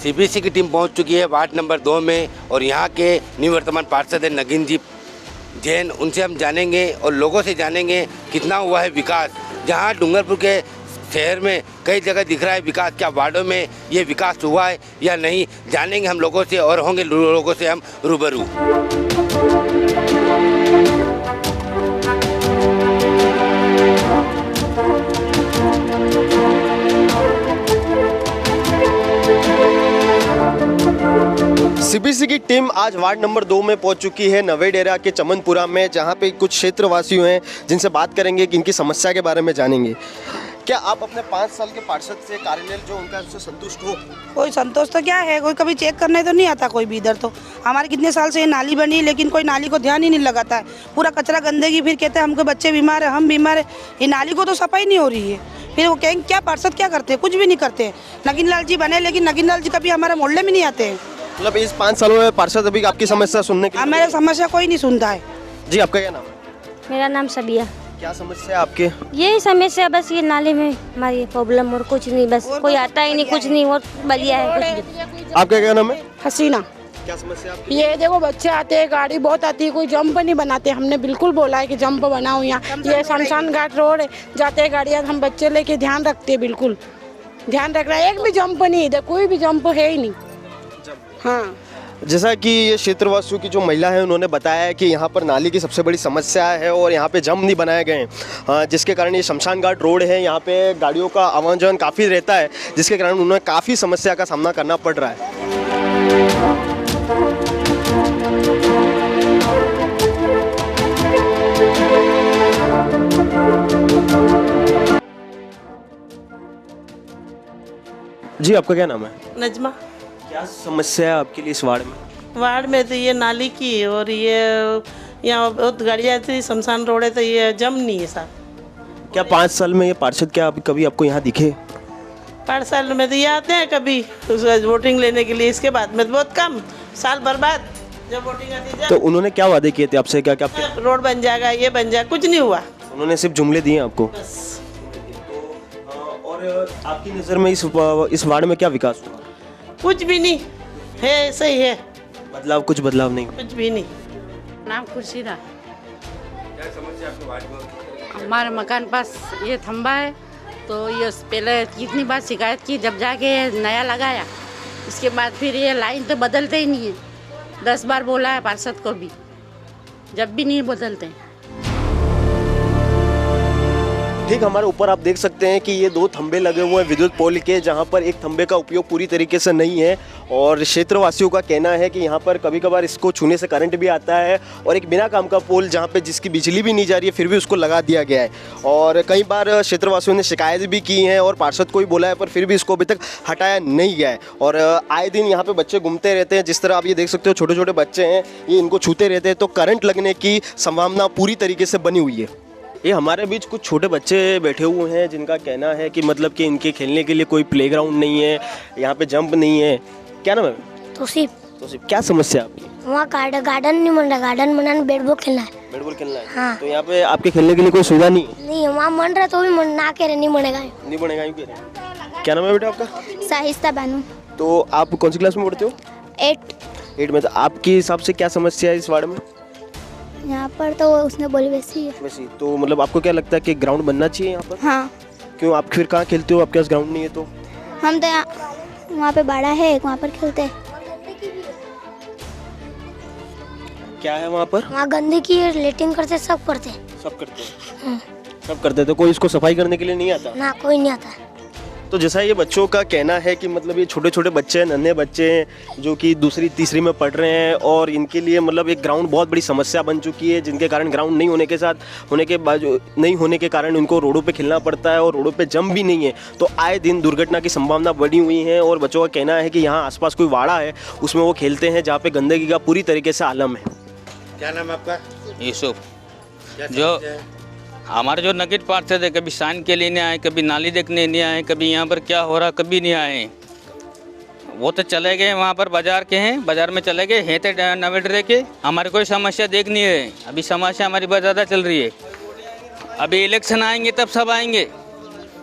CBC की team पहुंच चुकी है वार्ड नंबर 2 में और यहाँ के निवर्तमान पार्षद है नगीन जी जैन। उनसे हम जानेंगे और लोगों से जानेंगे कितना हुआ है विकास। जहाँ डूंगरपुर के शहर में कई जगह दिख रहा है विकास, क्या वार्डों में ये विकास हुआ है या नहीं, जानेंगे हम लोगों से और होंगे लोगों से हम रूबरू। सीबीसी की टीम आज वार्ड नंबर 2 में पहुंच चुकी है नवेडेरा के चमनपुरा में, जहां पे कुछ क्षेत्रवासी हैं जिनसे बात करेंगे कि इनकी समस्या के बारे में जानेंगे। क्या आप अपने 5 साल के पार्षद से कार्यालय जो उनका उससे संतुष्ट हो? कोई संतोष तो क्या है, कोई कभी चेक करने तो नहीं आता कोई भी इधर। तो हमारे कितने साल से ये नाली बनी लेकिन कोई नाली को ध्यान ही नहीं लगाता है। पूरा कचरा गंदगी, फिर कहते हैं हमको बच्चे बीमार है, हम बीमार है। ये नाली को तो सफाई नहीं हो रही है। फिर वो कहेंगे क्या पार्षद क्या करते हैं, कुछ भी नहीं करते हैं। नगीन लाल जी बने लेकिन नगीन लाल जी कभी हमारे मोहल्ले में नहीं आते हैं। मतलब इस 5 सालों में पार्षद अभी आपकी समस्या सुनने के लिए? हमारे समस्या कोई नहीं सुनता है। जी, आपका क्या नाम है? मेरा नाम सबिया। क्या समस्या है आपके? यही समस्या बस, ये नाले में हमारी प्रॉब्लम और कुछ नहीं, बस कोई आता ही नहीं, कुछ नहीं, और बलिया है कुछ नहीं। आपका क्या नाम है? हसीना। क्या समस्या आपकी? ये देखो बच्चे आते हैं, गाड़ी बहुत आती है, कोई जंप नहीं बनाते। हमने बिल्कुल बोला है कि जंप बनाओ यहाँ। ये शमशान घाट रोड है, जाते हैं गाड़ियाँ, हम बच्चे लेके ध्यान रखते हैं, बिल्कुल ध्यान रख रहा है। एक भी जंप नहीं, इधर कोई भी जंप है ही नहीं। हाँ, जैसा कि ये क्षेत्रवासियों की जो महिला है उन्होंने बताया है कि यहाँ पर नाली की सबसे बड़ी समस्या है और यहाँ पे जंप नहीं बनाए गए हैं, जिसके कारण ये शमशान घाट रोड है, यहाँ पे गाड़ियों का आवागमन काफ़ी रहता है, जिसके कारण उन्हें काफ़ी समस्या का सामना करना पड़ रहा है। जी, आपका क्या नाम है? नजमा। क्या समस्या है आपके लिए इस वार्ड में? वार्ड में तो ये नाली की और ये यहाँ बहुत गाड़ियाँ आती है, शमशान रोड है, तो ये जम नहीं है साहब। क्या 5 साल में ये पार्षद क्या अभी कभी आपको यहाँ दिखे? 5 साल में तो ये आते हैं कभी वोटिंग लेने के लिए, इसके बाद में तो बहुत कम, साल भर बाद जब वोटिंग आती है। तो उन्होंने क्या वादे किए थे आपसे? क्या क्या आपके? रोड बन जाएगा, ये बन जाएगा, कुछ नहीं हुआ। उन्होंने सिर्फ जुमले दिए आपको? बस। और आपकी नज़र में इस वार्ड में क्या विकास हुआ? कुछ भी नहीं है, सही है, बदलाव? कुछ बदलाव नहीं? कुछ भी नहीं। नाम खुर्शीदा। क्या समस्या आपके वार्ड में? हमारे मकान पास ये थंबा है, तो ये पहले कितनी बार शिकायत की, जब जाके नया लगाया इसके बाद फिर ये लाइन तो बदलते ही नहीं है। 10 बार बोला है पार्षद को भी, जब भी नहीं बदलते। ठीक हमारे ऊपर आप देख सकते हैं कि ये 2 थंबे लगे हुए हैं विद्युत पोल के, जहां पर एक थंबे का उपयोग पूरी तरीके से नहीं है और क्षेत्रवासियों का कहना है कि यहां पर कभी कभार इसको छूने से करंट भी आता है और एक बिना काम का पोल जहां पे जिसकी बिजली भी नहीं जा रही है फिर भी उसको लगा दिया गया है। और कई बार क्षेत्रवासियों ने शिकायत भी की हैं और पार्षद को ही बोला है, पर फिर भी इसको अभी तक हटाया नहीं गया है। और आए दिन यहाँ पर बच्चे घूमते रहते हैं, जिस तरह आप ये देख सकते हो छोटे छोटे बच्चे हैं, ये इनको छूते रहते हैं तो करंट लगने की संभावना पूरी तरीके से बनी हुई है। ये हमारे बीच कुछ छोटे बच्चे बैठे हुए हैं जिनका कहना है कि मतलब कि इनके खेलने के लिए कोई प्लेग्राउंड नहीं है, यहाँ पे जंप नहीं है। क्या नाम है? तोसीफ। तोसीफ, क्या समस्या है आपकी? वहाँ गार्डन नहीं बन रहा, गार्डन बनाने बैट बॉल खेलना है। बैट बॉल खेलना है? हाँ। तो यहाँ पे आपके खेलने के लिए कोई सुविधा नहीं है? नहीं, वहाँ मन रहा तो भी मन ना कह रहे, नहीं बनेगा। नहीं बनेगा यूँ कह रहे हैं। क्या नाम है बेटा आपका? साहिस्ता बानू। तो आप कौन सी क्लास में पढ़ते हो? 8 में। तो आपके हिसाब से क्या समस्या है इस वार्ड में? यहाँ पर तो उसने बोली वैसी है। वैसे तो मतलब आपको क्या लगता है कि ग्राउंड बनना चाहिए यहाँ पर? हाँ, क्यों, आप फिर कहाँ खेलते हो, आपके पास ग्राउंड नहीं है तो? हम तो वहाँ पे बाड़ा है, वहाँ पर खेलते हैं। क्या है वहाँ पर? वहाँ गंदगी है, लेटिंग करते, सब करते। सब करते हैं? सब करते हैं। तो कोई इसको सफाई करने के लिए नहीं आता? ना, कोई नहीं आता। तो जैसा ये बच्चों का कहना है कि मतलब ये छोटे छोटे बच्चे हैं, नन्हे बच्चे हैं जो कि दूसरी तीसरी में पढ़ रहे हैं और इनके लिए मतलब एक ग्राउंड बहुत बड़ी समस्या बन चुकी है, जिनके कारण ग्राउंड नहीं होने के साथ नहीं होने के कारण उनको रोडों पे खेलना पड़ता है और रोडों पे जंप भी नहीं है, तो आए दिन दुर्घटना की संभावना बढ़ी हुई है। और बच्चों का कहना है कि यहाँ आसपास कोई वाड़ा है उसमें वो खेलते हैं जहाँ पे गंदगी का पूरी तरीके से आलम है। क्या नाम है आपका? यूसुफ। जो हमारे जो नगीन पार्षद है, कभी साइन के लिए नहीं आए, कभी नाली देखने नहीं आए, कभी यहाँ पर क्या हो रहा कभी नहीं आए। वो तो चले गए वहाँ पर बाजार के हैं, बाजार में चले गए हैं तो नवेडरे के। हमारी कोई समस्या देख नहीं है, अभी समस्या हमारी बहुत ज़्यादा चल रही है। अभी इलेक्शन आएंगे तब सब आएंगे,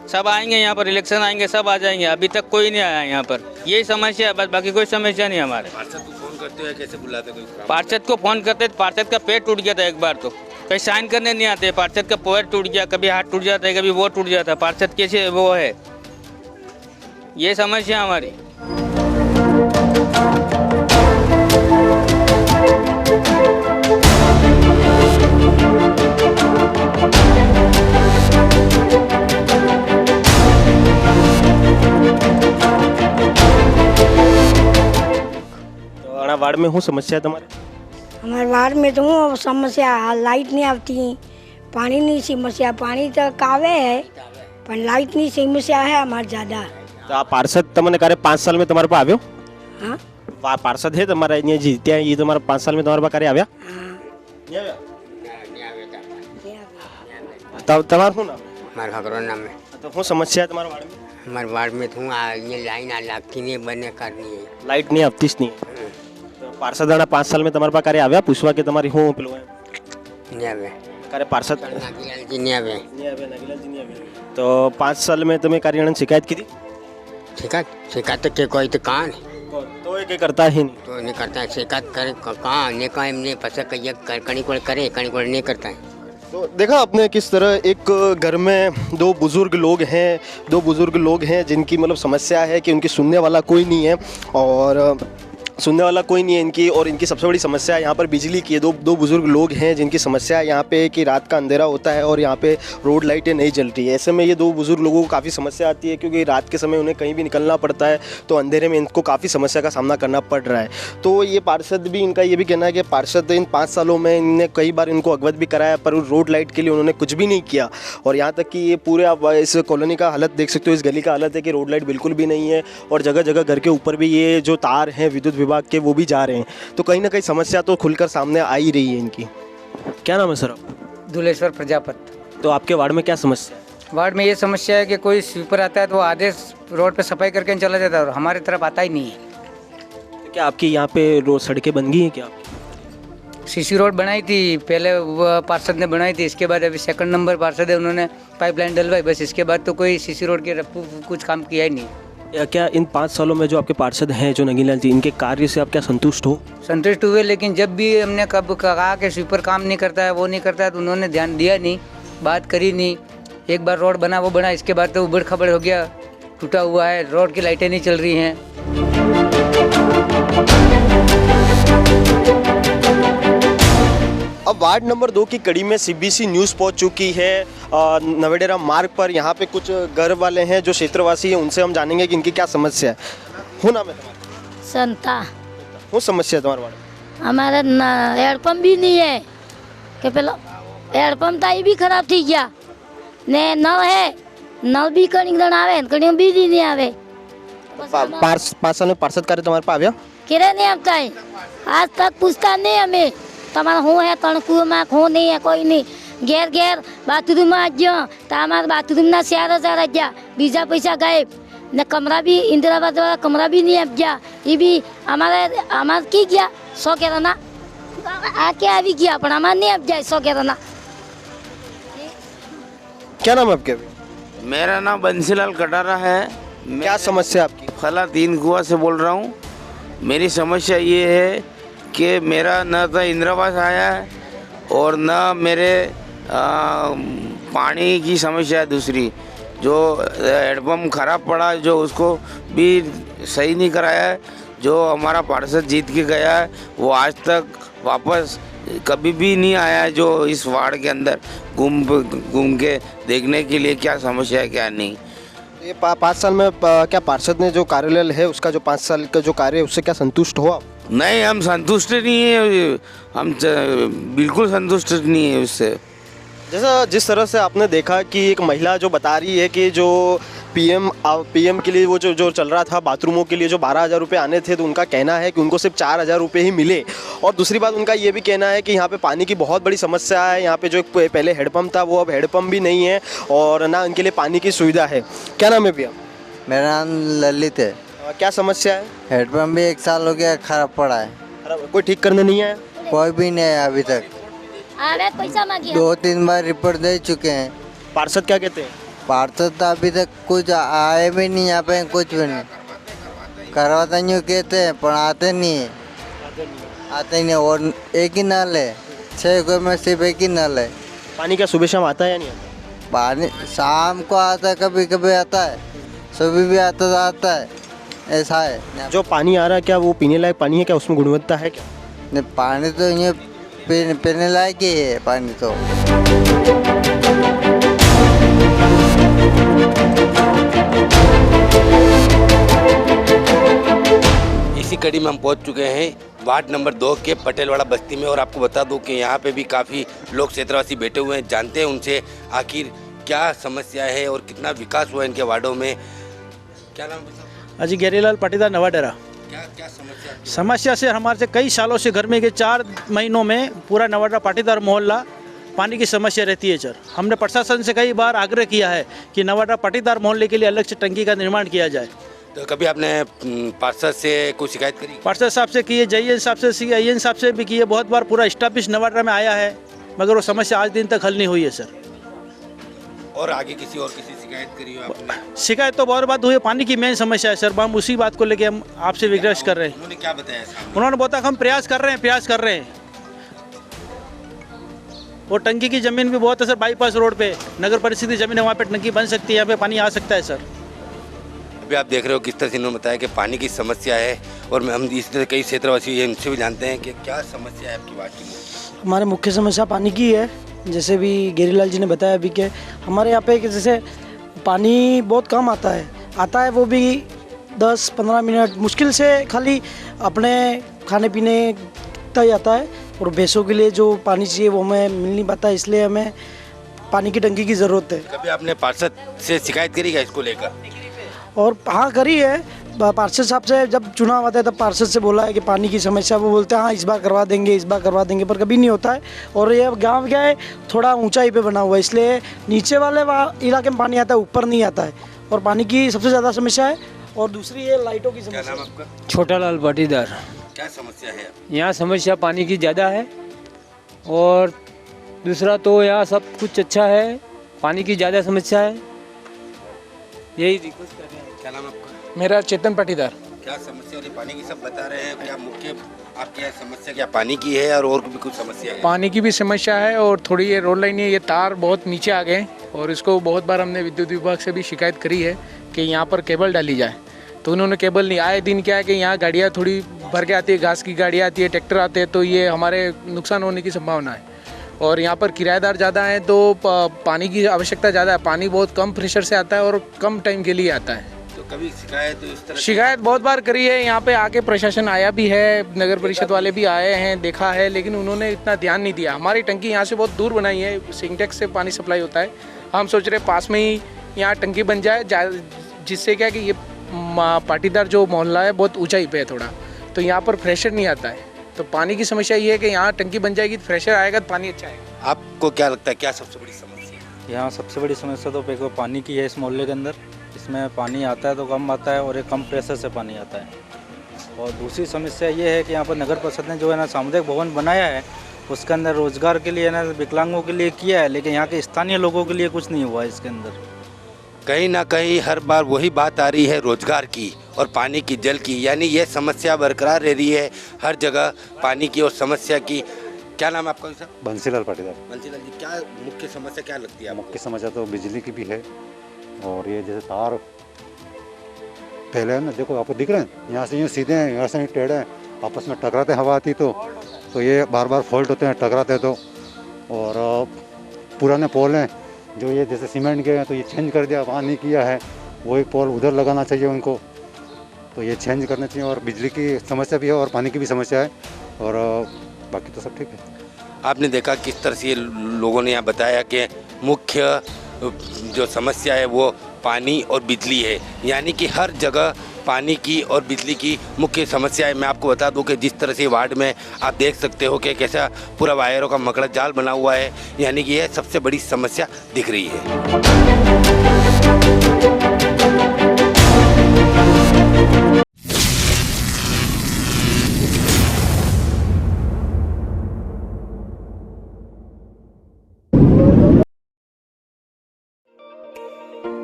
सब आएंगे यहाँ पर, इलेक्शन आएंगे सब आ जाएंगे, अभी तक कोई नहीं आया यहाँ पर। यही समस्या है बस, बाकी कोई समस्या नहीं हमारे। पार्षद को फोन करते हैं, कैसे बुलाते कोई काम? पार्षद को फ़ोन करते तो पार्षद का पेट टूट गया था एक बार, तो कहीं साइन करने नहीं आते, पार्षद का पैर टूट गया, कभी हाथ टूट जाता है, कभी वो टूट जाता है, पार्षद कैसे वो है, ये समस्या हमारी। तो वार्ड में हूँ, समस्या है तुम्हारे? हमारे वार्ड में तो समस्या, लाइट नहीं आती, पानी नहीं समस्या, पानी तो कावे है पर लाइट नहीं समस्या है हमारे ज़्यादा। तो आप पार्षद तुमने कार्य 5 साल में तुम्हारे पास આવ્યો? हाँ पार्षद है तुम्हारा અહીંયા જીત્યા, ये तुम्हारा 5 साल में तुम्हारे पास कार्य આવ્યા? नहीं આવ્યા? तब तुम्हारा શું नाम? મારા છોકરો નામ है। तो શું समस्या है तुम्हारे वार्ड में? हमारे वार्ड में तो ये लाइन आ लगती नहीं, बने करनी है। लाइट नहीं આપતી જ નહીં। तो पार्षद आना 5 साल में तुम्हारे पास कार्य આવ્યા પૂછવા કે તમારી શું પેલું है? नहीं आवे। कार्य पार्षद नागीलाल जी नहीं आवे। नहीं आवे, नागीलाल जी नहीं आवे। तो 5 साल में तुम्हें कार्यालय ने शिकायत की थी? शिकायत के कोई तो कहाँ तो ये करता ही नहीं। तो नहीं करता है, शिकायत करे कहाँ ने कहा हमने फंसा कहीं कहीं को करे, कहीं को नहीं करता है। तो देखा आपने किस तरह एक घर में दो बुजुर्ग लोग हैं जिनकी मतलब समस्या है कि उनकी सुनने वाला कोई नहीं है, और सुनने वाला कोई नहीं है इनकी, और इनकी सबसे बड़ी समस्या यहाँ पर बिजली की है। दो बुजुर्ग लोग हैं जिनकी समस्या है यहाँ पे कि रात का अंधेरा होता है और यहाँ पे रोड लाइटें नहीं जल रही है। ऐसे में ये दो बुजुर्ग लोगों को काफ़ी समस्या आती है, क्योंकि रात के समय उन्हें कहीं भी निकलना पड़ता है, तो अंधेरे में इनको काफ़ी समस्या का सामना करना पड़ रहा है। तो ये पार्षद भी, इनका ये भी कहना है कि पार्षद इन 5 सालों में इनने कई बार इनको अवगत भी कराया, पर रोड लाइट के लिए उन्होंने कुछ भी नहीं किया। और यहाँ तक कि ये पूरे आप इस कॉलोनी का हालत देख सकते हो, इस गली का हालत है कि रोड लाइट बिल्कुल भी नहीं है, और जगह जगह घर के ऊपर भी ये जो तार हैं विद्युत विभाग के वो भी जा रहे हैं। तो कहीं ना कहीं समस्या तो खुलकर सामने आ ही रही है इनकी। क्या नाम है सर आप? दुलेश्वर प्रजापत। तो आपके वार्ड में क्या समस्या है? वार्ड में ये समस्या है कि कोई स्वीपर आता है तो वो आधे रोड पे सफाई करके चला जाता है और हमारी तरफ आता ही नहीं है। तो क्या आपकी यहाँ पे रोड सड़कें बन गई हैं क्या? सीसी रोड बनाई थी पहले, वो पार्षद ने बनाई थी, इसके बाद अभी सेकंड नंबर पार्षद है, उन्होंने पाइपलाइन डलवाई, बस इसके बाद तो कोई सीसी रोड के कुछ काम किया ही नहीं। क्या इन 5 सालों में जो आपके पार्षद हैं जो नगीलाल जी, इनके कार्य से आप क्या संतुष्ट हो? संतुष्ट हुए, लेकिन जब भी हमने कब कहा कि स्वीपर काम नहीं करता है, वो नहीं करता है, तो उन्होंने ध्यान दिया नहीं, बात करी नहीं। एक बार रोड बना वो बना, इसके बाद तो उबड़ खबड़ हो गया, टूटा हुआ है, रोड की लाइटें नहीं चल रही हैं। अब वार्ड नंबर 2 की कड़ी में सीबीसी न्यूज़ पहुंच चुकी है नवेडेरा मार्ग पर। यहाँ पे कुछ घर वाले हैं जो क्षेत्रवासी हैं, उनसे हम जानेंगे कि इनकी क्या समस्या है। हो नाम है तुम्हारा? संता वो समस्या है तुम्हारे वार्ड में? हमारा हेडपम्प भी नहीं है कि पहला हेडपम्प ताई भी खराब थी गया ने नल है, नल भी कहीं आवे कहीं बिजली नहीं आवे। 5 साल में पार्षद कार्य तुम्हारे पास आया? किरे नहीं आता है, आज तक पूछता नहीं हमें તમારે શું હે તણકુમાં શું નહીં હે કોઈ નહીં। ઘેર ઘેર બાથરૂમમાં આજો તો અમારા બાથરૂમના 4000 આપ્યા, બીજા પૈસા ગાયબ ને કમરા બી ઇન્દિરાબાદ વાળા કમરા બી નહીં આપ્યા, એ બી અમારે કી ગયા 100 કેરાના આ કે આવી ગયા પણ અમારે નહીં આપ જાય 100 કેરાના। क्या नाम है आपके? मेरा नाम बंसीलाल कटारा है। क्या समस्या है आपकी? खला 3 कुआं से बोल रहा हूँ। मेरी समस्या ये है कि मेरा न तो इंदिरावास आया है और न मेरे पानी की समस्या है। दूसरी जो हेडपम्प ख़राब पड़ा, जो उसको भी सही नहीं कराया है। जो हमारा पार्षद जीत के गया है वो आज तक वापस कभी भी नहीं आया है, जो इस वार्ड के अंदर घूम के देखने के लिए क्या समस्या है क्या नहीं। ये 5 साल में क्या पार्षद ने जो कार्यालय है उसका जो 5 साल का जो कार्य है उससे क्या संतुष्ट हो आप? नहीं, हम संतुष्ट नहीं है, हम बिल्कुल संतुष्ट नहीं है उससे। जैसा जिस तरह से आपने देखा कि एक महिला जो बता रही है कि जो पीएम के लिए वो जो चल रहा था बाथरूमों के लिए जो 12,000 रुपये आने थे, तो उनका कहना है कि उनको सिर्फ 4,000 रुपये ही मिले। और दूसरी बात उनका ये भी कहना है कि यहाँ पे पानी की बहुत बड़ी समस्या है। यहाँ पे जो पहले हेडपम्प था वो अब हेडपम्प भी नहीं है और ना उनके लिए पानी की सुविधा है। क्या नाम है भैया? मेरा नाम ललित है। क्या समस्या है? हेडपम्प भी 1 साल हो गया खराब पड़ा है। कोई ठीक करने नहीं आया? कोई भी नहीं आया अभी तक। अरे पैसा मांगिए 2-3 बार रिपोर्ट दे चुके हैं। पार्षद क्या कहते हैं? पार्षद तो अभी तक कुछ आए भी नहीं, यहाँ पे कुछ भी नहीं करवाते, यूँ कहते हैं पर आते नहीं है, आते नहीं। और एक ही नल है, 6 घर में सिर्फ एक ही नल है। पानी क्या सुबह शाम आता है या नहीं आता? पानी शाम को आता है, कभी कभी आता है, सुबह भी आता है, ऐसा है। जो पानी आ रहा है क्या वो पीने लायक पानी है, क्या उसमें गुणवत्ता है क्या? नहीं, पानी तो ये पीने लायक ही है पानी तो। इसी कड़ी में हम पहुंच चुके हैं वार्ड नंबर 2 के पटेलवाड़ा बस्ती में, और आपको बता दूं कि यहाँ पे भी काफ़ी लोग क्षेत्रवासी बैठे हुए हैं। जानते हैं उनसे आखिर क्या समस्या है और कितना विकास हुआ है इनके वार्डों में। क्या नाम है? अजी गैरीलाल पाटीदार नवाडेरा। क्या समस्या? समस्या से हमारे से कई सालों से गर्मी के 4 महीनों में पूरा नवाडेरा पाटीदार मोहल्ला पानी की समस्या रहती है सर। हमने प्रशासन से कई बार आग्रह किया है कि नवाडेरा पाटीदार मोहल्ले के लिए अलग से टंकी का निर्माण किया जाए। तो कभी आपने पार्षद से कोई शिकायत करी? पार्षद साहब से किए, जयन साहब से, CIN साहब से भी किए, बहुत बार पूरा स्टाफिश नवाडेरा में आया है, मगर वो समस्या आज दिन तक हल नहीं हुई है सर। और आगे किसी शिकायत करी हो आपने? शिकायत तो बहुत बात हुई है, पानी की मेन समस्या है सर। हम उसी बात को लेके हम आपसे रिक्वेस्ट कर रहे हैं। उन्होंने क्या बताया? उन्होंने बताया हम प्रयास कर रहे हैं। वो टंकी की ज़मीन भी बहुत है सर, बाईपास रोड पे नगर परिषद की ज़मीन है, वहाँ पे टंकी बन सकती है, यहाँ पे पानी आ सकता है सर। अभी आप देख रहे हो किस तरह से इन्होंने बताया कि पानी की समस्या है, और हम इस तरह कई क्षेत्रवासी इनसे भी जानते हैं कि क्या समस्या है आपकी वार्ड की। हमारे मुख्य समस्या पानी की है, जैसे भी गैरीलाल जी ने बताया अभी के हमारे यहाँ पे कि जैसे पानी बहुत कम आता है वो भी 10-15 मिनट मुश्किल से, खाली अपने खाने पीने तक ही आता है, और भैंसों के लिए जो पानी चाहिए वो हमें मिल नहीं पाता, इसलिए हमें पानी की टंकी की ज़रूरत है। कभी आपने पार्षद से शिकायत करी क्या इसको लेकर? और हाँ करी है, पार्षद साहब से जब चुनाव आता है तब पार्षद से बोला है कि पानी की समस्या, वो बोलते हैं हाँ इस बार करवा देंगे, पर कभी नहीं होता है। और ये गांव क्या है, थोड़ा ऊंचाई पे बना हुआ है, इसलिए नीचे वाले इलाके में पानी आता है, ऊपर नहीं आता है, और पानी की सबसे ज़्यादा समस्या है। और दूसरी ये लाइटों की समस्या। क्या नाम आपका? छोटालाल पाटीदार। क्या समस्या है? यहाँ समस्या पानी की ज़्यादा है, और दूसरा तो यहाँ सब कुछ अच्छा है, पानी की ज़्यादा समस्या है, यही रिक्वेस्ट कर रहे हैं। क्या नाम आपका? मेरा चेतन पाटीदार। क्या समस्या है? पानी की सब बता रहे हैं, क्या मुख्य आपकी समस्या क्या पानी की है और भी कुछ समस्या है? पानी की भी समस्या है, और थोड़ी ये रोड लाइन है, ये तार बहुत नीचे आ गए, और इसको बहुत बार हमने विद्युत विभाग से भी शिकायत करी है कि यहाँ पर केबल डाली जाए, तो उन्होंने केबल नहीं। आए दिन क्या है कि यहाँ गाड़ियाँ थोड़ी भर के आती है, घास की गाड़ियाँ आती है, ट्रैक्टर आते हैं, तो ये हमारे नुकसान होने की संभावना है। और यहाँ पर किराएदार ज़्यादा हैं, तो पानी की आवश्यकता ज़्यादा है। पानी बहुत कम प्रेशर से आता है और कम टाइम के लिए आता है। तो कभी शिकायत बहुत बार करी है, यहाँ पे आके प्रशासन आया भी है, नगर परिषद वाले भी आए हैं, देखा है, लेकिन उन्होंने इतना ध्यान नहीं दिया। हमारी टंकी यहाँ से बहुत दूर बनाई है, सिंटेक्स से पानी सप्लाई होता है, हम सोच रहे पास में ही यहाँ टंकी बन जाए, जिससे क्या कि ये पाटीदार जो मोहल्ला है बहुत ऊंचाई पे है थोड़ा, तो यहाँ पर प्रेशर नहीं आता है। तो पानी की समस्या ये है कि यहाँ टंकी बन जाएगी तो प्रेशर आएगा तो पानी अच्छा आएगा। आपको क्या लगता है क्या सबसे बड़ी समस्या है? यहाँ सबसे बड़ी समस्या तो देखो पानी की है इस मोहल्ले के अंदर। इसमें पानी आता है तो कम आता है, और एक कम प्रेशर से पानी आता है। और दूसरी समस्या ये है कि यहाँ पर नगर परिषद ने जो है ना सामुदायिक भवन बनाया है, उसके अंदर रोजगार के लिए ना विकलांगों के लिए किया है, लेकिन यहाँ के स्थानीय लोगों के लिए कुछ नहीं हुआ है इसके अंदर। कहीं ना कहीं हर बार वही बात आ रही है रोजगार की और पानी की, जल की, यानी ये समस्या बरकरार रह रही है हर जगह पानी की और समस्या की। क्या नाम है आपका सर? बंसीलाल पाटीदार। बंसीलाल जी, क्या मुख्य समस्या क्या लगती है? मुख्य समस्या तो बिजली की भी है, और ये जैसे तार पहले है ना, देखो आपको दिख रहे हैं, यहाँ से यूँ सीधे हैं, यहाँ से टेढ़े हैं, आपस में टकराते हवा आती तो ये बार बार फॉल्ट होते हैं टकराते तो। और पुराने पोल हैं जो ये जैसे सीमेंट के हैं, तो ये चेंज कर दिया, वहाँ नहीं किया है, वही पोल उधर लगाना चाहिए उनको, तो ये चेंज करना चाहिए। और बिजली की समस्या भी है और पानी की भी समस्या है, और बाकी तो सब ठीक है। आपने देखा किस तरह से लोगों ने यहाँ बताया कि मुख्य जो समस्या है वो पानी और बिजली है, यानी कि हर जगह पानी की और बिजली की मुख्य समस्या है। मैं आपको बता दूं कि जिस तरह से वार्ड में आप देख सकते हो कि कैसा पूरा वायरों का मकड़ा जाल बना हुआ है, यानी कि यह सबसे बड़ी समस्या दिख रही है।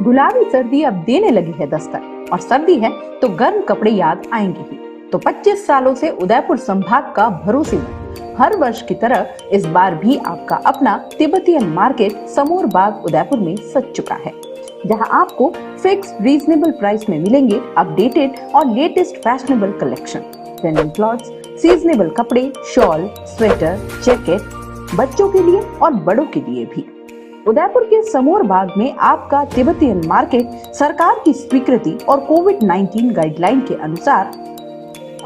गुलाबी सर्दी अब देने लगी है दस्तक और सर्दी है तो गर्म कपड़े याद आएंगे ही। तो 25 सालों से उदयपुर संभाग का भरोसेमंद हर वर्ष की तरह इस बार भी आपका अपना तिब्बतियन मार्केट समोर बाग उदयपुर में सज चुका है, जहां आपको फिक्स रीजनेबल प्राइस में मिलेंगे अपडेटेड और latest fashionable collection, trending clothes, seasonable कपड़े, शॉल, स्वेटर, जैकेट, बच्चों के लिए और बड़ों के लिए भी। उदयपुर के समोर बाग में आपका तिब्बतियन मार्केट सरकार की स्वीकृति और कोविड-19 गाइडलाइन के अनुसार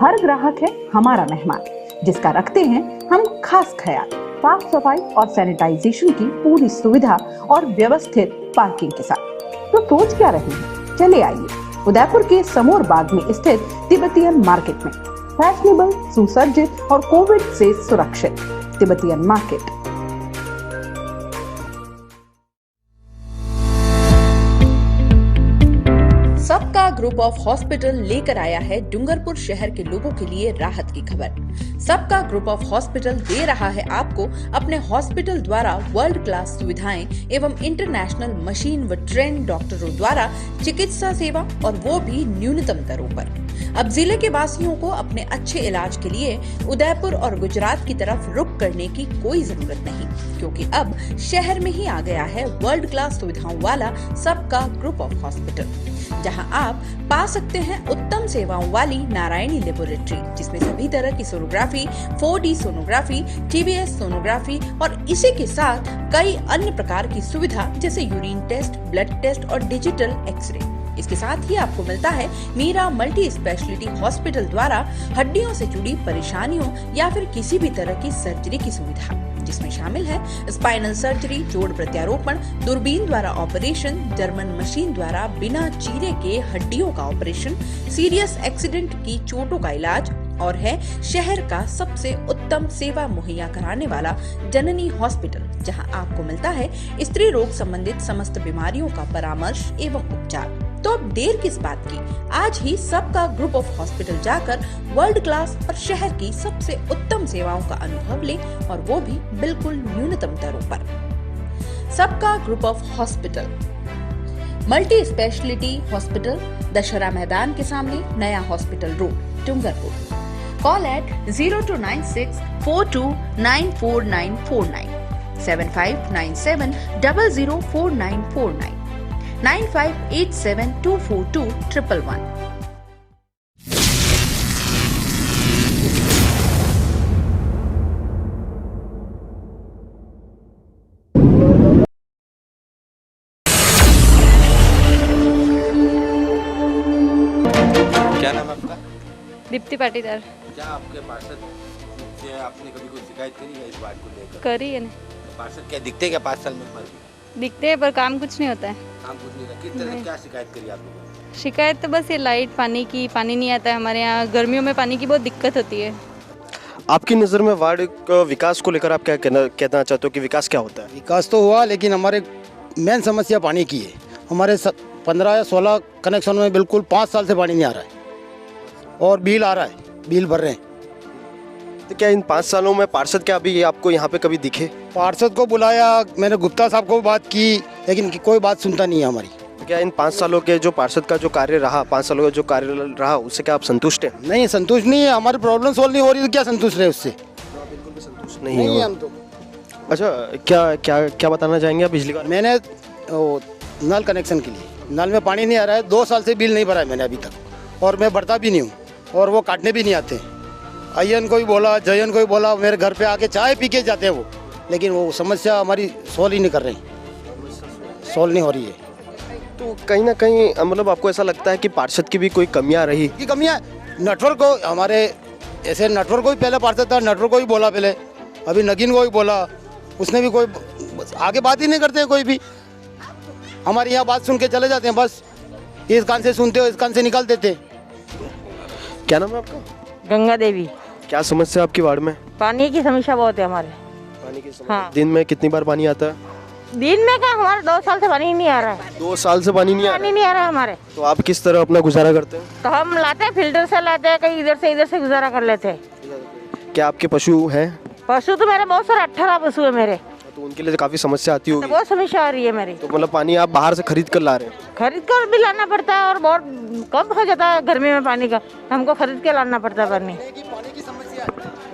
हर ग्राहक है हमारा मेहमान, जिसका रखते हैं हम खास ख्याल। साफ सफाई और सैनिटाइजेशन की पूरी सुविधा और व्यवस्थित पार्किंग के साथ। तो सोच क्या रहे हैं, चले आइए उदयपुर के समोर बाग में स्थित तिब्बतियन मार्केट में। फैशनेबल, सुसज्जित और कोविड से सुरक्षित तिब्बतियन मार्केट। सबका ग्रुप ऑफ हॉस्पिटल लेकर आया है डूंगरपुर शहर के लोगों के लिए राहत की खबर। सबका ग्रुप ऑफ हॉस्पिटल दे रहा है आपको अपने हॉस्पिटल द्वारा वर्ल्ड क्लास सुविधाएं एवं इंटरनेशनल मशीन व ट्रेन डॉक्टरों द्वारा चिकित्सा सेवा, और वो भी न्यूनतम दरों पर। अब जिले के वासियों को अपने अच्छे इलाज के लिए उदयपुर और गुजरात की तरफ रुख करने की कोई जरूरत नहीं, क्योंकि अब शहर में ही आ गया है वर्ल्ड क्लास सुविधाओं वाला सबका ग्रुप ऑफ हॉस्पिटल, जहां आप पा सकते हैं उत्तम सेवाओं वाली नारायणी लेबोरेटरी, जिसमें सभी तरह की sonography, 4D sonography, TBS sonography और इसी के साथ कई अन्य प्रकार की सुविधा जैसे यूरिन टेस्ट, ब्लड टेस्ट और डिजिटल एक्सरे। इसके साथ ही आपको मिलता है मीरा मल्टी स्पेशलिटी हॉस्पिटल द्वारा हड्डियों से जुड़ी परेशानियों या फिर किसी भी तरह की सर्जरी की सुविधा, जिसमें शामिल है स्पाइनल सर्जरी, जोड़ प्रत्यारोपण, दूरबीन द्वारा ऑपरेशन, जर्मन मशीन द्वारा बिना चीरे के हड्डियों का ऑपरेशन, सीरियस एक्सीडेंट की चोटों का इलाज, और है शहर का सबसे उत्तम सेवा मुहैया कराने वाला जननी हॉस्पिटल, जहां आपको मिलता है स्त्री रोग संबंधित समस्त बीमारियों का परामर्श एवं उपचार। तो अब देर किस बात की, आज ही सबका ग्रुप ऑफ हॉस्पिटल जाकर वर्ल्ड क्लास और शहर की सबसे उत्तम सेवाओं का अनुभव ले, और वो भी बिल्कुल न्यूनतम दरों पर। सबका group of hospital, multi speciality hospital, Dussehra मैदान के सामने, नया hospital road, Dungarpur. Call at 0296 42944949, 7597 004949, 9587 242 111। क्या नाम है आपका? दीप्ति पाटीदार। क्या आपके पार्षद से आपने कभी कोई शिकायत करी है इस बात को लेकर? करी है ना। पार्षद क्या दिखते क्या 5 साल में एक बार भी? दिखते हैं पर काम कुछ नहीं होता है। काम कुछ नहीं होता। किस तरह क्या शिकायत करी आप लोगों ने? शिकायत तो बस ये लाइट, पानी की, पानी नहीं आता है हमारे यहाँ। गर्मियों में पानी की बहुत दिक्कत होती है। आपकी नज़र में वार्ड का विकास को लेकर आप क्या कहना चाहते हो कि विकास क्या होता है? विकास तो हुआ, लेकिन हमारे मेन समस्या पानी की है। हमारे 15 या 16 कनेक्शन में बिल्कुल 5 साल से पानी नहीं आ रहा है, और बिल आ रहा है, बिल भर रहे हैं। तो क्या इन 5 सालों में पार्षद क्या अभी आपको यहाँ पे कभी दिखे? पार्षद को बुलाया, मैंने गुप्ता साहब को बात की, लेकिन कोई बात सुनता नहीं है हमारी। तो क्या इन 5 सालों के जो पार्षद का जो कार्य रहा, 5 सालों का जो कार्य रहा, उससे क्या आप संतुष्ट हैं? नहीं, संतुष्ट नहीं है। हमारी प्रॉब्लम सॉल्व नहीं हो रही तो क्या संतुष्ट रहे उससे? बिल्कुल भी संतुष्ट नहीं है हम तो। अच्छा, क्या बताना चाहेंगे आप बिजली का? मैंने नल कनेक्शन के लिए, नल में पानी नहीं आ रहा है, 2 साल से बिल नहीं भरा है मैंने अभी तक, और मैं भरता भी नहीं हूँ, और वो काटने भी नहीं आते। अयन को भी बोला, जयन को भी बोला, मेरे घर पे आके चाय पी के जाते हैं वो, लेकिन वो समस्या हमारी सॉल्व ही नहीं कर रही, सॉल्व नहीं हो रही है। तो कहीं ना कहीं मतलब आपको ऐसा लगता है कि पार्षद की भी कोई कमियां रही? की कमियां नेटवर्क को, हमारे ऐसे नेटवर्क को भी पहले पार्षद था, नेटवर्क को भी बोला पहले, अभी नगीन को भी बोला, उसने भी कोई आगे बात ही नहीं करते हैं कोई भी। हमारे यहाँ बात सुन के चले जाते हैं, बस इस कान से सुनते हो, इस कान से निकाल देते। क्या नाम है आपका? गंगा देवी। क्या समस्या आपकी वार्ड में? पानी की समस्या बहुत है हमारे। पानी की समस्या? हाँ। दिन में कितनी बार पानी आता है? दिन में क्या, हमारे 2 साल से पानी नहीं आ रहा है। 2 साल से पानी नहीं आ रहा है हमारे। तो आप किस तरह अपना गुजारा करते हैं? तो हम लाते हैं, फिल्टर से लाते हैं, कहीं इधर से गुजारा कर लेते हैं। क्या आपके पशु हैं? पशु तो मेरे बहुत सारे 18 पशु है मेरे। तो उनके लिए काफ़ी समस्या आती तो होगी। बहुत समस्या आ रही है मेरी। तो मतलब पानी आप बाहर से खरीद कर ला रहे हैं? खरीद कर भी लाना पड़ता है और बहुत कम हो जाता है गर्मी में पानी का, हमको खरीद के लाना पड़ता है पानी।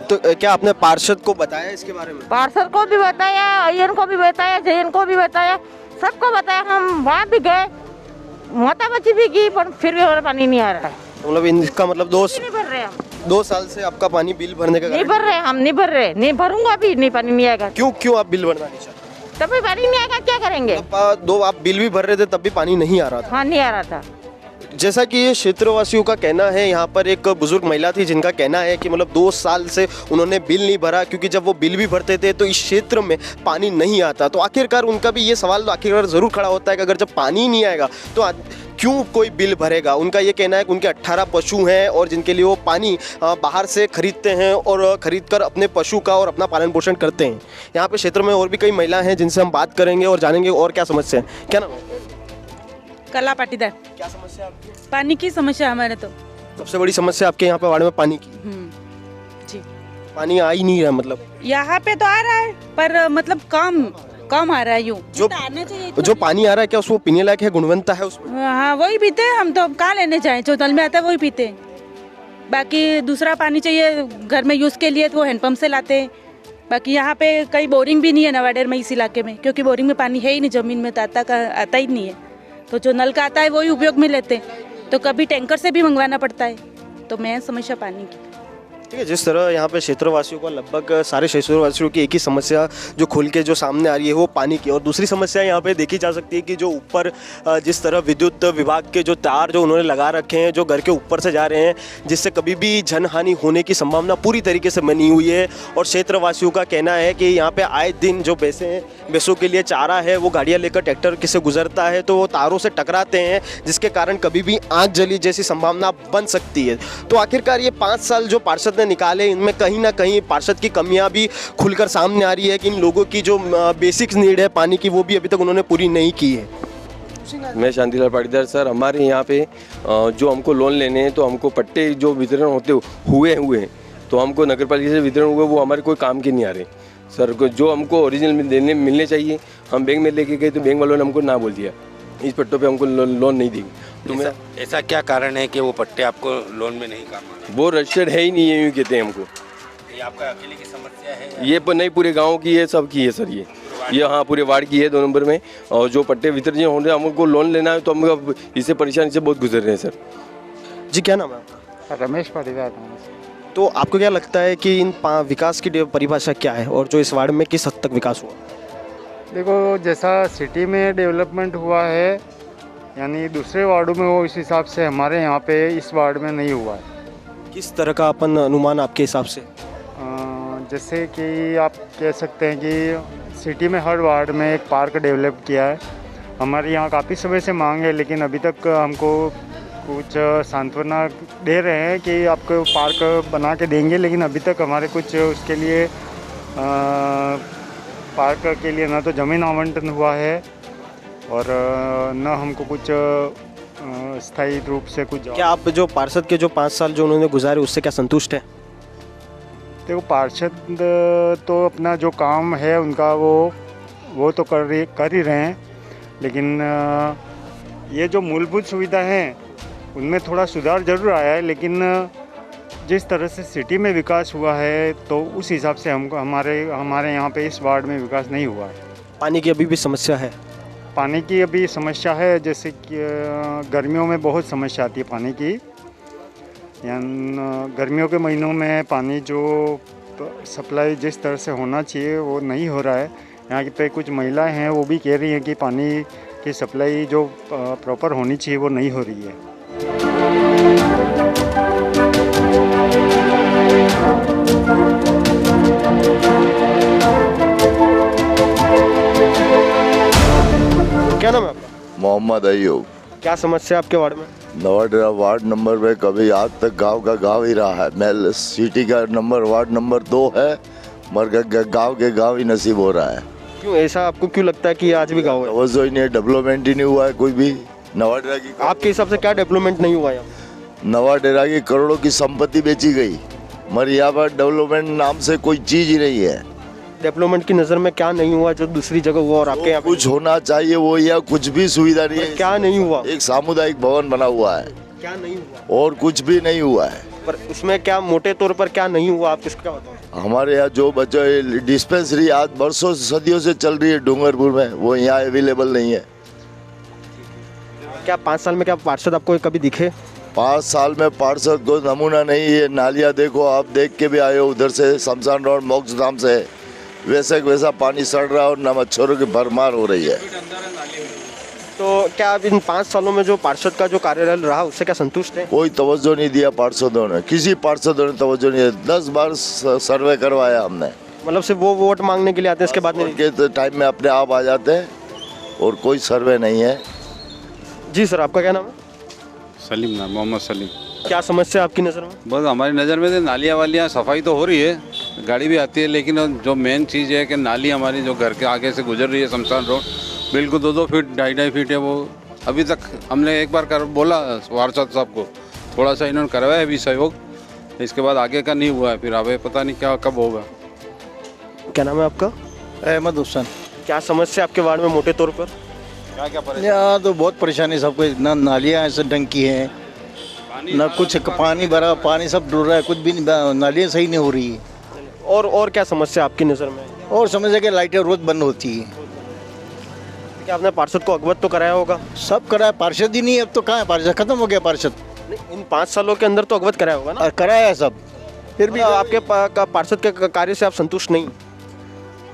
तो क्या आपने पार्षद को बताया इसके बारे में? पार्षद को भी बताया, अयन को भी बताया, जयन को भी बताया, सबको बताया। हम वहाँ भी गए, माता बच्ची भी की, पर फिर भी हमारा पानी नहीं आ रहा है। मतलब इसका मतलब नहीं भर रहे हम। 2 साल से आपका पानी बिल भरने का नहीं भर रहे हम, नहीं भर रहे, नहीं भरूंगा भी, नहीं पानी नहीं आएगा। क्यों आप बिल भरना नहीं चाहते? तभी पानी नहीं आएगा, क्या करेंगे? आप बिल भी भर रहे थे तब भी पानी नहीं आ रहा था? हाँ, नहीं आ रहा था। जैसा कि ये क्षेत्रवासियों का कहना है, यहाँ पर एक बुजुर्ग महिला थी जिनका कहना है कि मतलब 2 साल से उन्होंने बिल नहीं भरा, क्योंकि जब वो बिल भी भरते थे तो इस क्षेत्र में पानी नहीं आता। तो आखिरकार उनका भी ये सवाल तो आखिरकार ज़रूर खड़ा होता है कि अगर जब पानी नहीं आएगा तो क्यों कोई बिल भरेगा। उनका ये कहना है कि उनके 18 पशु हैं और जिनके लिए वो पानी बाहर से खरीदते हैं और खरीद कर अपने पशु का और अपना पालन पोषण करते हैं। यहाँ पे क्षेत्र में और भी कई महिला हैं जिनसे हम बात करेंगे और जानेंगे और क्या समस्या है। क्या नाम है? कला पाटीदार। क्या समस्या आपकी? पानी की समस्या हमारे तो सबसे बड़ी समस्या आपके यहाँ पे वार्ड में पानी की? जी। पानी आ ही नहीं रहा, मतलब यहाँ पे तो आ रहा है पर मतलब कम आ रहा है। यूँ जो आना चाहिए। जो पानी आ रहा है क्या उसको पीने लायक है, गुणवत्ता है उसमें? हाँ, वही पीते हैं हम तो। कहाँ लेने जाए, जो नल में आता है वही पीते हैं। बाकी दूसरा पानी चाहिए घर में यूज़ के लिए तो वो हैंडपम्प से लाते हैं। बाकी यहाँ पे कई बोरिंग भी नहीं है नवाडेर में, इस इलाके में, क्योंकि बोरिंग में पानी है ही नहीं, ज़मीन में तो आता ही नहीं है। तो जो नल का आता है वही उपयोग में लेते हैं, तो कभी टैंकर से भी मंगवाना पड़ता है। तो मैं समस्या पानी की। ठीक है, जिस तरह यहाँ पे क्षेत्रवासियों का लगभग सारे क्षेत्रवासियों की एक ही समस्या जो खुल के जो सामने आ रही है वो पानी की। और दूसरी समस्या यहाँ पे देखी जा सकती है कि जो ऊपर जिस तरह विद्युत विभाग के जो तार जो उन्होंने लगा रखे हैं जो घर के ऊपर से जा रहे हैं, जिससे कभी भी जनहानि होने की संभावना पूरी तरीके से बनी हुई है। और क्षेत्रवासियों का कहना है कि यहाँ पे आए दिन जो भैंसों के लिए चारा है वो गाड़ियाँ लेकर ट्रैक्टर से गुजरता है तो वो तारों से टकराते हैं, जिसके कारण कभी भी आग जली जैसी संभावना बन सकती है। तो आखिरकार ये 5 साल जो पार्षद निकाले, इनमें कहीं ना कहीं पार्षद की कमियां भी खुलकर सामने आ रही है कि इन लोगों की जो बेसिक नीड है पानी की वो भी अभी तक उन्होंने पूरी नहीं की है। मैं शांतिलाल पाटीदार। सर, हमारे यहाँ पे जो हमको लोन लेने हैं तो हमको पट्टे जो वितरण होते हुए हैं तो हमको नगर पालिका से वितरण हुए, वो हमारे कोई काम के नहीं आ रहे सर। जो हमको ओरिजिनल मिलने चाहिए, हम बैंक में लेके गए तो बैंक वालों ने हमको ना बोल दिया, इस पट्टों पे हमको लोन नहीं देंगे। तो ऐसा क्या कारण है कि वो पट्टे आपको लोन में नहीं काम आ रहे? वो रजिस्टर्ड है ही नहीं है, यूँ कहते हैं हमको। ये आपका अकेले की समस्या है? ये नहीं, पूरे गांव की है, सब की है सर। ये हाँ, पूरे वार्ड की है 2 नंबर में। और जो पट्टे वितरण हो रहे हैं, हमको लोन लेना है तो हम इससे परेशानी से बहुत गुजर रहे हैं सर। जी, क्या नाम है आपका? रमेश पाटीदार। तो आपको क्या लगता है कि इन विकास की परिभाषा क्या है और जो इस वार्ड में किस हद तक विकास हुआ? देखो, जैसा सिटी में डेवलपमेंट हुआ है यानी दूसरे वार्डों में हो, इस हिसाब से हमारे यहाँ पे इस वार्ड में नहीं हुआ है। किस तरह का अपन अनुमान आपके हिसाब से? जैसे कि आप कह सकते हैं कि सिटी में हर वार्ड में एक पार्क डेवलप किया है। हमारे यहाँ काफ़ी समय से मांग है, लेकिन अभी तक हमको कुछ सांत्वना दे रहे हैं कि आपको पार्क बना के देंगे, लेकिन अभी तक हमारे कुछ उसके लिए पार्क के लिए ना तो ज़मीन आवंटन हुआ है और न हमको कुछ स्थायी रूप से कुछ। क्या आप जो पार्षद के जो 5 साल जो उन्होंने गुजारे उससे क्या संतुष्ट है? देखो, पार्षद तो अपना जो काम है उनका वो तो कर ही रहे हैं, लेकिन ये जो मूलभूत सुविधा हैं उनमें थोड़ा सुधार जरूर आया है। लेकिन जिस तरह से सिटी में विकास हुआ है तो उस हिसाब से हमको हमारे यहाँ पे इस वार्ड में विकास नहीं हुआ है। पानी की अभी भी समस्या है? पानी की अभी समस्या है, जैसे कि गर्मियों में बहुत समस्या आती है पानी की। यानी गर्मियों के महीनों में पानी जो सप्लाई जिस तरह से होना चाहिए वो नहीं हो रहा है। यहाँ पे कुछ महिलाएं हैं वो भी कह रही हैं कि पानी की सप्लाई जो प्रॉपर होनी चाहिए वो नहीं हो रही है। क्या नाम है आपका? मोहम्मद अयूब। क्या समस्या आपके वार्ड में? नवाडेरा वार्ड नंबर में कभी आज तक गांव का गांव ही रहा है। मैं सिटी का वार्ड नंबर 2 है, मगर गांव के गांव ही नसीब हो रहा है। क्यों ऐसा आपको क्यों लगता है कि आज भी गाँव है? तवज्जो ही नहीं है, डेवलपमेंट ही नहीं हुआ है कोई भी नवाडेरा की। आपके हिसाब से क्या डेवलपमेंट नहीं हुआ है? नवाडेरा की करोड़ों की संपत्ति बेची गई, मगर यहाँ पर डेवलपमेंट नाम से कोई चीज़ ही नहीं है। डेवलपमेंट की नज़र में क्या नहीं हुआ जो दूसरी जगह हुआ और आपके यहाँ कुछ होना चाहिए वो, या कुछ भी सुविधा नहीं है। क्या नहीं हुआ? एक सामुदायिक भवन बना हुआ है, क्या नहीं हुआ और कुछ भी नहीं हुआ है। पर उसमें क्या मोटे तौर पर क्या नहीं हुआ, आप किसका बताओ? हमारे यहाँ जो बच्चे डिस्पेंसरी आज बरसों सदियों से चल रही है डूंगरपुर में, वो यहाँ अवेलेबल नहीं है। क्या 5 साल में क्या पार्षद आपको कभी दिखे? 5 साल में पार्षद को नमूना नहीं है। नालियाँ देखो, आप देख के भी आए हो, उधर से शमशान रोड मोक्ष धाम से वैसे वैसा पानी सड़ रहा है और न मच्छरों की भरमार हो रही है। तो क्या अब इन 5 सालों में जो पार्षद का जो कार्यालय रहा उससे क्या संतुष्ट है? कोई तवज्जो नहीं दिया पार्षदों ने, किसी पार्षदों ने तवज्जो नहीं दिया। 10 बार सर्वे करवाया हमने। मतलब सिर्फ वो वोट मांगने के लिए आते हैं, इसके बाद नहीं? के टाइम में अपने आप आ जाते हैं और कोई सर्वे नहीं है। जी सर, आपका क्या नाम है? सलीम नाम, मोहम्मद सलीम। क्या समस्या आपकी नज़र में? बस हमारी नज़र में तो नालियाँ वालियाँ सफाई तो हो रही है, गाड़ी भी आती है, लेकिन जो मेन चीज़ है कि नाली हमारी जो घर के आगे से गुजर रही है शमशान रोड, बिल्कुल 2-2 फीट 2.5 फीट है। वो अभी तक हमने एक बार बोला वारसाद साहब को, थोड़ा सा इन्होंने करवाया भी सहयोग, इसके बाद आगे का नहीं हुआ है। फिर अब पता नहीं क्या कब होगा। क्या नाम है आपका? अहमद हुसैन। क्या समस्या आपके वार्ड में मोटे तौर पर? यहाँ तो बहुत परेशानी सबको, ना नालियाँ ऐसे ढंग की हैं, ना कुछ पानी भरा, पानी सब डूब रहा है, कुछ भी नहीं, नालियाँ सही नहीं हो रही है। और क्या समस्या आपकी नज़र में? और समस्या कि लाइटें रोज बंद होती है। क्या आपने पार्षद को अवगत तो कराया होगा? सब कराया, पार्षद ही नहीं है अब तो। कहाँ है पार्षद? खत्म हो गया पार्षद। इन 5 सालों के अंदर तो अवगत कराया होगा ना? कराया है सब, फिर भी आपके पार्षद के कार्य से आप संतुष्ट नहीं?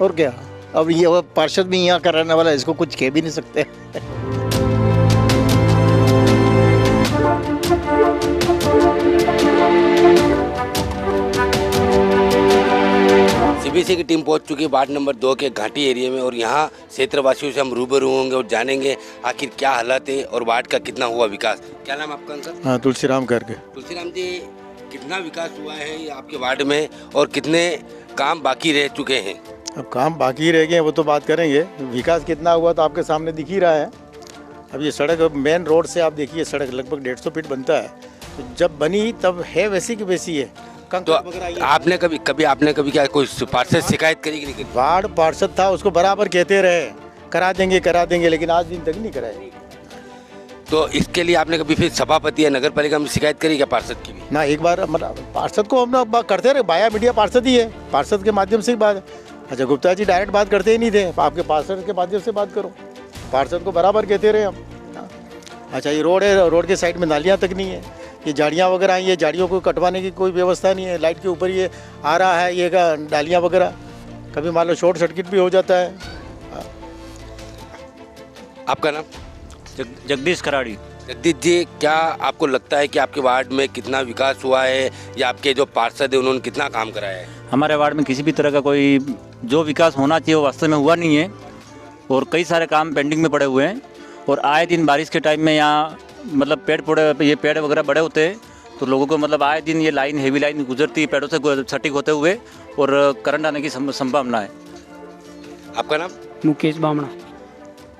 और क्या, अब ये पार्षद भी यहाँ कराने वाला है, इसको कुछ कह भी नहीं सकते। सीबीसी की टीम पहुंच चुकी है वार्ड नंबर 2 के घाटी एरिया में और यहाँ क्षेत्रवासियों से हम रूबरू होंगे और जानेंगे आखिर क्या हालात है और वार्ड का कितना हुआ विकास। क्या नाम आपका अंकल? हाँ, तुलसीराम करके। तुलसीराम जी, कितना विकास हुआ है आपके वार्ड में और कितने काम बाकी रह चुके हैं? अब काम बाकी रह गए वो तो बात करेंगे, विकास कितना हुआ तो आपके सामने दिख ही रहा है। अब ये सड़क मेन रोड से आप देखिए, सड़क लगभग 150 फीट बनता है, तो जब बनी तब है वैसी की वैसी है। तो आपने कभी क्या कोई पार्षद शिकायत करी कि नहीं? वार्ड पार्षद था, उसको बराबर कहते रहे करा देंगे, लेकिन आज दिन तक नहीं कराए। तो इसके लिए आपने कभी फिर सभापति या नगर पालिका में शिकायत करी क्या पार्षद की भी? ना, एक बार पार्षद को हम करते रहे, बाया मीडिया पार्षद ही है, पार्षद के माध्यम से ही बात। अच्छा, गुप्ता जी डायरेक्ट बात करते ही नहीं थे, आपके पार्षद के माध्यम से बात करो। पार्षद को बराबर कहते रहे हम। अच्छा, ये रोड है, रोड के साइड में नालियाँ तक नहीं है, ये झाड़ियाँ वगैरह आई है, झाड़ियों को कटवाने की कोई व्यवस्था नहीं है। लाइट के ऊपर ये आ रहा है, ये का डालियाँ वगैरह, कभी मान लो शॉर्ट सर्किट भी हो जाता है। आपका नाम? जगदीश कराड़ी। जगदीश जी, क्या आपको लगता है कि आपके वार्ड में कितना विकास हुआ है या आपके जो पार्षद है उन्होंने कितना काम कराया है? हमारे वार्ड में किसी भी तरह का कोई जो विकास होना चाहिए वो वास्तव में हुआ नहीं है और कई सारे काम पेंडिंग में पड़े हुए हैं। और आए दिन बारिश के टाइम में यहाँ मतलब पेड़ वगैरह बड़े होते हैं, तो लोगों को मतलब आए दिन ये लाइन, हेवी लाइन गुजरती है पेड़ों से सटीक होते हुए और करंट आने की संभावना है। आपका नाम? मुकेश बामणा।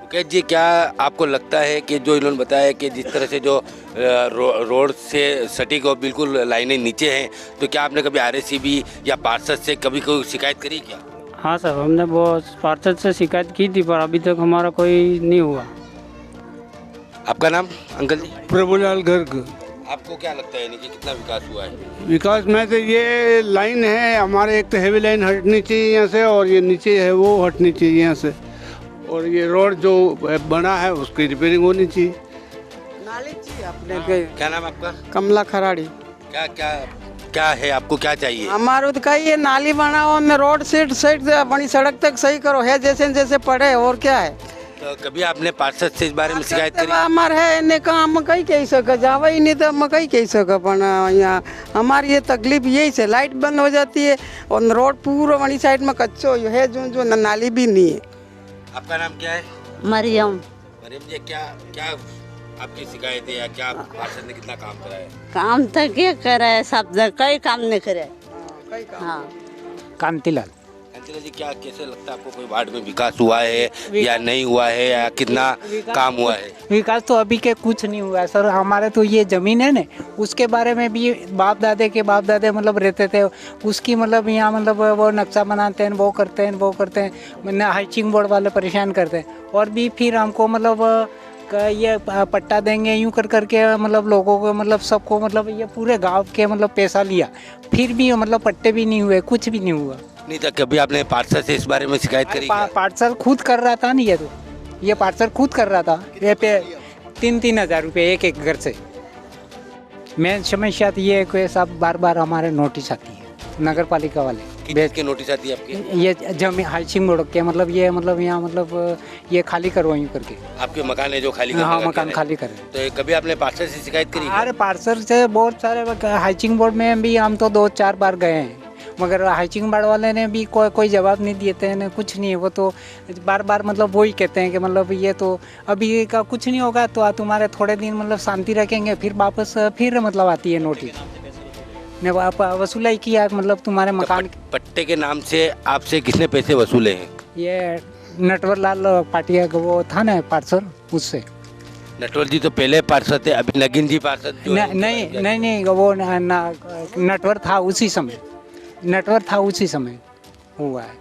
मुकेश जी, क्या आपको लगता है कि जो इन्होंने बताया कि जिस तरह से जो रोड से सटीक और बिल्कुल लाइनें नीचे हैं, तो क्या आपने कभी आरएससीबी या पार्षद से कभी कोई शिकायत करी क्या? हाँ सर, हमने वो पार्षद से शिकायत की थी पर अभी तक हमारा कोई नहीं हुआ। आपका नाम अंकल जी? प्रभुलाल गर्ग। आपको क्या लगता है कि कितना विकास हुआ है? विकास में तो ये लाइन है हमारे, एक तो हैवी लाइन हटनी चाहिए यहाँ से और ये नीचे है वो हटनी चाहिए यहाँ से, और ये रोड जो बना है उसकी रिपेयरिंग होनी चाहिए। नाली चाहिए अपने के। क्या नाम आपका? कमला खराड़ी। क्या क्या क्या है, आपको क्या चाहिए? हमारे तो कहीं ये नाली बनाओ, में रोड साइड से बड़ी सड़क तक सही करो, है जैसे जैसे पड़े, और क्या है। तो कभी आपने पार्षद से इस बारे में शिकायत करी? हमारे है इन्हें कहा हम कहीं कह सके, जावा ही नहीं तो हम कहीं कह सके, पर यहाँ हमारी ये तकलीफ यही से लाइट बंद हो जाती है और रोड पूरा वही साइड में कच्चो है, जो नाली भी नहीं है। आपका नाम क्या है? मरियम। मरियम जी, क्या क्या आपकी शिकायत है या क्या पार्षद ने कितना काम करा है? काम तो क्या करा है, सब कई काम नहीं करे। हाँ, कांतिलाल। चित्रा जी, क्या कैसे लगता है आपको, कोई वार्ड में विकास हुआ है या नहीं हुआ है, या कितना काम हुआ है? विकास तो अभी के कुछ नहीं हुआ है सर। हमारे तो ये ज़मीन है ना, उसके बारे में भी बाप दादे मतलब रहते थे, उसकी मतलब यहाँ मतलब वो नक्शा बनाते हैं, वो करते हैं मतलब हाउसिंग बोर्ड वाले परेशान करते हैं। और भी फिर हमको मतलब ये पट्टा देंगे यूँ करके मतलब लोगों को मतलब सबको मतलब ये पूरे गांव के मतलब पैसा लिया, फिर भी मतलब पट्टे भी नहीं हुए, कुछ भी नहीं हुआ। नहीं तो कभी आपने पार्षद से इस बारे में शिकायत करी? पार्षद खुद कर रहा था नहीं, ये पार्षद खुद कर रहा था। ये पे 3-3 हज़ार रुपये एक घर से। मेन समस्या तो ये है कि सब बार हमारे नोटिस आती है नगर पालिका वाले, भेज के नोटिस आती है आपकी? ये जमीन हाउसिंग बोर्ड के मतलब ये मतलब यहाँ मतलब ये खाली करो यूँ करके। आपके मकान है जो खाली? हाँ, मकान खाली करें। तो कभी आपने पार्षद से शिकायत करी? अरे पार्षद से बहुत सारे, हाउसिंग बोर्ड में भी हम तो 2-4 बार गए हैं, मगर हाउसिंग बोर्ड वाले ने भी कोई जवाब नहीं दिए थे ना, कुछ नहीं है। वो तो बार मतलब वही कहते हैं कि मतलब ये तो अभी का कुछ नहीं होगा, तो तुम्हारे थोड़े दिन मतलब शांति रखेंगे, फिर वापस फिर मतलब आती है नोटिस ने वसूलाई किया मतलब तुम्हारे मकान। पट्टे के नाम से आपसे किसने पैसे वसूले हैं? ये नटवर लाल पाटिया का वो था ना पार्षद, उससे। नटवर जी तो पहले पार्षद थे, अभी नगीन जी पार्षद नहीं वो नटवर था उसी समय हुआ है।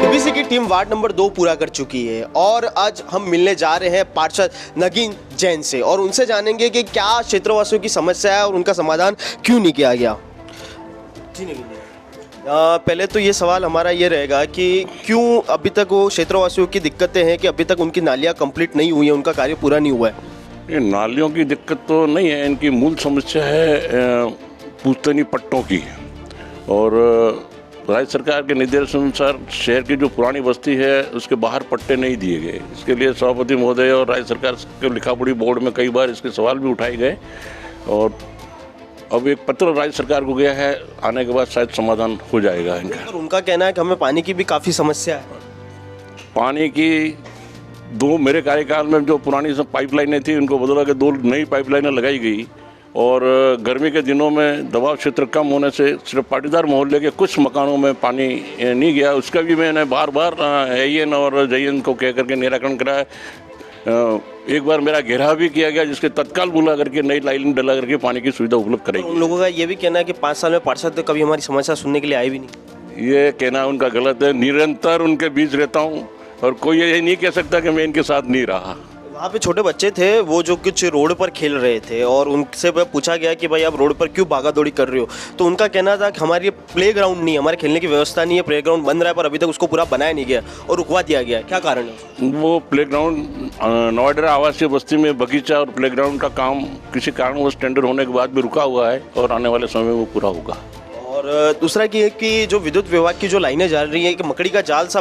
ओबीसी की टीम वार्ड नंबर 2 पूरा कर चुकी है और आज हम मिलने जा रहे हैं पार्षद नगीन जैन से और उनसे जानेंगे कि क्या क्षेत्रवासियों की समस्या है और उनका समाधान क्यों नहीं किया गया। जी नगीन जी, पहले तो ये सवाल हमारा ये रहेगा कि क्यों अभी तक वो क्षेत्रवासियों की दिक्कतें हैं कि अभी तक उनकी नालियाँ कंप्लीट नहीं हुई है, उनका कार्य पूरा नहीं हुआ है? ये नालियों की दिक्कत तो नहीं है, इनकी मूल समस्या है पुश्तैनी पट्टों की। और राज्य सरकार के निर्देश अनुसार शहर की जो पुरानी बस्ती है उसके बाहर पट्टे नहीं दिए गए। इसके लिए सभापति महोदय और राज्य सरकार के लिखापढ़ी बोर्ड में कई बार इसके सवाल भी उठाए गए और अब एक पत्र राज्य सरकार को गया है, आने के बाद शायद समाधान हो जाएगा इनका। और उनका कहना है कि हमें पानी की भी काफ़ी समस्या है। पानी की मेरे कार्यकाल में जो पुरानी सब पाइपलाइनें थी उनको बदला के 2 नई पाइपलाइनें लगाई गई और गर्मी के दिनों में दबाव क्षेत्र कम होने से सिर्फ पाटीदार मोहल्ले के कुछ मकानों में पानी नहीं गया। उसका भी मैंने बार AN और JN को कह करके निराकरण कराया। एक बार मेरा घेराव भी किया गया जिसके तत्काल बुला करके नई लाइन डला करके पानी की सुविधा उपलब्ध कराई। उन लोगों का ये भी कहना है कि 5 साल में पार्षद कभी हमारी समस्या सुनने के लिए आए भी नहीं। ये कहना उनका गलत है। निरंतर उनके बीच रहता हूँ और कोई ये नहीं कह सकता कि मैं इनके साथ नहीं रहा। वहाँ पे छोटे बच्चे थे वो जो कुछ रोड पर खेल रहे थे और उनसे पूछा गया कि भाई आप रोड पर क्यों भागा दौड़ी कर रहे हो, तो उनका कहना था कि हमारी प्ले ग्राउंड नहीं है, हमारे खेलने की व्यवस्था नहीं है, प्ले ग्राउंड बन रहा है पर अभी तक उसको पूरा बनाया नहीं गया और रुकवा दिया गया है। क्या कारण है? वो प्ले ग्राउंड नोएडा आवासीय बस्ती में बगीचा और प्ले ग्राउंड का काम किसी कारणवश टेंडर होने के बाद भी रुका हुआ है और आने वाले समय में वो पूरा होगा। और दूसरा की है कि जो विद्युत विभाग की जो लाइनें जा रही हैं कि मकड़ी का जाल सा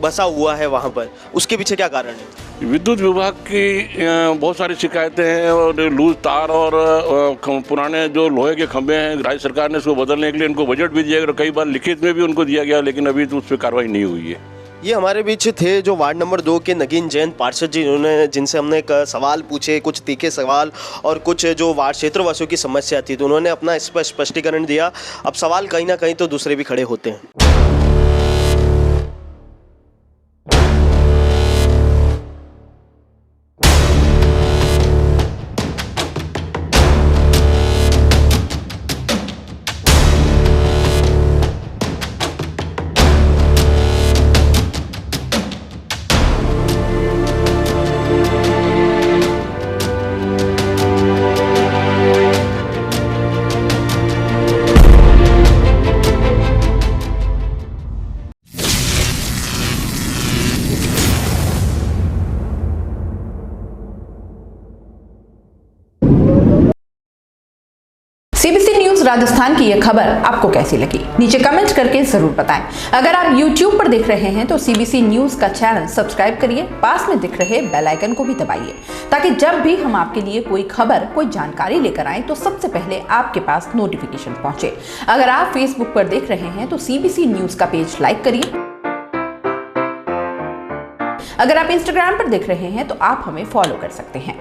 बसा हुआ है वहाँ पर, उसके पीछे क्या कारण है? विद्युत विभाग की बहुत सारी शिकायतें हैं और लूज तार और पुराने जो लोहे के खंभे हैं, राज्य सरकार ने इसको बदलने के लिए इनको बजट भी दिया गया, कई बार लिखित में भी उनको दिया गया, लेकिन अभी तो उस पर कार्रवाई नहीं हुई है। ये हमारे बीच थे जो वार्ड नंबर 2 के नगीन जैन पार्षद जी, जिनसे हमने एक सवाल पूछे, कुछ तीखे सवाल और कुछ जो वार्ड क्षेत्रवासियों की समस्या थी, तो उन्होंने अपना स्पष्टीकरण दिया। अब सवाल कहीं ना कहीं तो दूसरे भी खड़े होते हैं। सीबीसी न्यूज राजस्थान की यह खबर आपको कैसी लगी, नीचे कमेंट करके जरूर बताएं। अगर आप YouTube पर देख रहे हैं तो सीबीसी न्यूज का चैनल सब्सक्राइब करिए, पास में दिख रहे बेल आइकन को भी दबाइए, ताकि जब भी हम आपके लिए कोई खबर, कोई जानकारी लेकर आए तो सबसे पहले आपके पास नोटिफिकेशन पहुंचे। अगर आप Facebook पर देख रहे हैं तो सीबीसी न्यूज का पेज लाइक करिए। अगर आप Instagram पर देख रहे हैं तो आप हमें फॉलो कर सकते हैं।